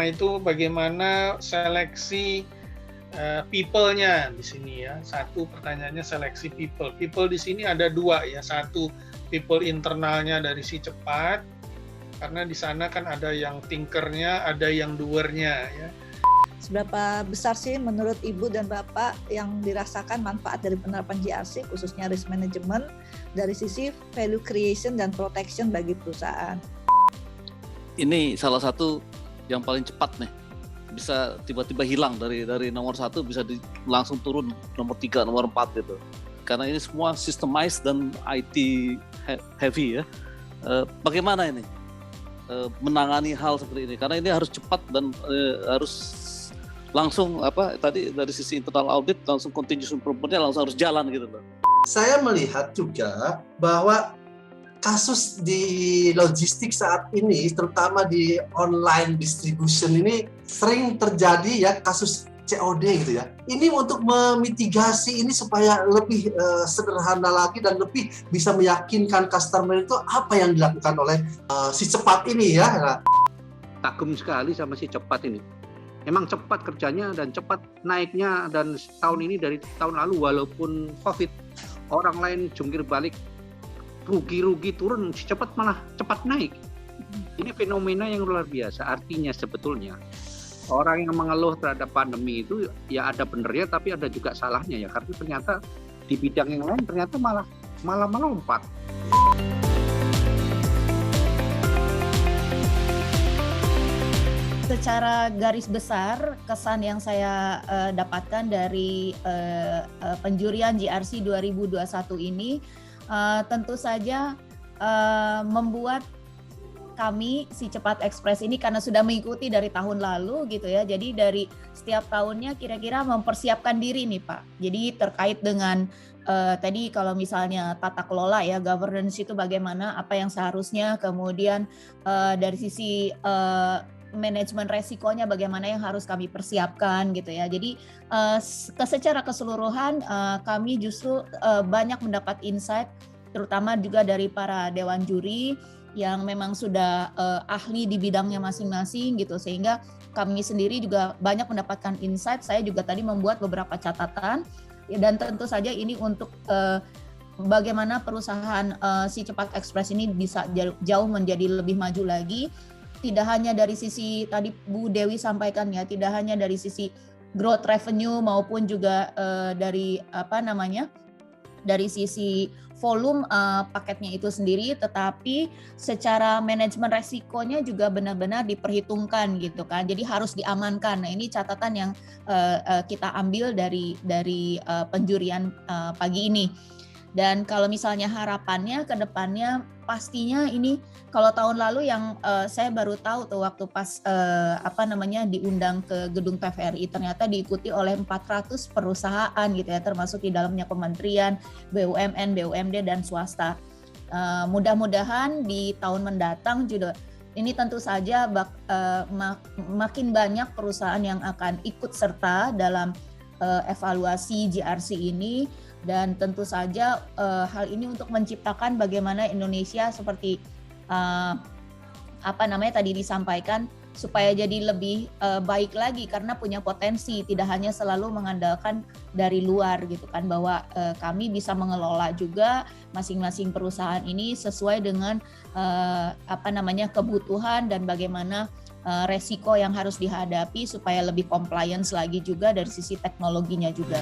pertama itu bagaimana seleksi people-nya di sini ya. Satu pertanyaannya seleksi people. People di sini ada dua ya. Satu people internalnya dari si cepat, karena di sana kan ada yang thinker-nya, ada yang doer-nya ya. Seberapa besar sih menurut Ibu dan Bapak yang dirasakan manfaat dari penerapan GRC khususnya risk management dari sisi value creation dan protection bagi perusahaan? Ini salah satu yang paling cepat nih, bisa tiba-tiba hilang dari nomor 1 bisa langsung turun nomor 3, nomor 4 gitu. Karena ini semua systemized dan IT heavy ya. Bagaimana ini menangani hal seperti ini? Karena ini harus cepat dan harus langsung tadi dari sisi internal audit langsung continuous improvement-nya langsung harus jalan gitu loh. Saya melihat juga bahwa kasus di logistik saat ini, terutama di online distribution ini sering terjadi ya kasus COD gitu ya. Ini untuk memitigasi ini supaya lebih sederhana lagi dan lebih bisa meyakinkan customer itu apa yang dilakukan oleh si cepat ini ya. Nah. Kagum sekali sama si cepat ini. Memang cepat kerjanya dan cepat naiknya, dan tahun ini dari tahun lalu walaupun COVID, orang lain jungkir balik, rugi turun, si cepat malah cepat naik. Ini fenomena yang luar biasa. Artinya sebetulnya orang yang mengeluh terhadap pandemi itu ya ada benernya tapi ada juga salahnya ya, karena ternyata di bidang yang lain ternyata malah melompat. Secara garis besar, kesan yang saya dapatkan dari penjurian GRC 2021 ini tentu saja membuat kami si Cepat Express ini, karena sudah mengikuti dari tahun lalu gitu ya, jadi dari setiap tahunnya kira-kira mempersiapkan diri nih Pak. Jadi terkait dengan tadi kalau misalnya tata kelola ya, governance itu bagaimana, apa yang seharusnya, kemudian dari sisi manajemen resikonya bagaimana yang harus kami persiapkan gitu ya. Jadi secara keseluruhan kami justru banyak mendapat insight, terutama juga dari para dewan juri yang memang sudah ahli di bidangnya masing-masing gitu, sehingga kami sendiri juga banyak mendapatkan insight. Saya juga tadi membuat beberapa catatan ya, dan tentu saja ini untuk bagaimana perusahaan si Cepat Express ini bisa jauh menjadi lebih maju lagi. Tidak hanya dari sisi tadi Bu Dewi sampaikan ya, tidak hanya dari sisi growth revenue maupun juga dari dari sisi volume paketnya itu sendiri, tetapi secara manajemen resikonya juga benar-benar diperhitungkan gitu kan. Jadi harus diamankan. Nah, ini catatan yang kita ambil dari penjurian pagi ini. Dan kalau misalnya harapannya ke depannya, pastinya ini kalau tahun lalu yang saya baru tahu tuh waktu pas diundang ke gedung TVRI, ternyata diikuti oleh 400 perusahaan gitu ya, termasuk di dalamnya kementerian, BUMN, BUMD dan swasta. Mudah-mudahan di tahun mendatang juga ini tentu saja makin banyak perusahaan yang akan ikut serta dalam evaluasi GRC ini. Dan tentu saja hal ini untuk menciptakan bagaimana Indonesia seperti tadi disampaikan, supaya jadi lebih baik lagi, karena punya potensi, tidak hanya selalu mengandalkan dari luar gitu kan, bahwa kami bisa mengelola juga masing-masing perusahaan ini sesuai dengan kebutuhan dan bagaimana resiko yang harus dihadapi supaya lebih compliance lagi juga dari sisi teknologinya juga.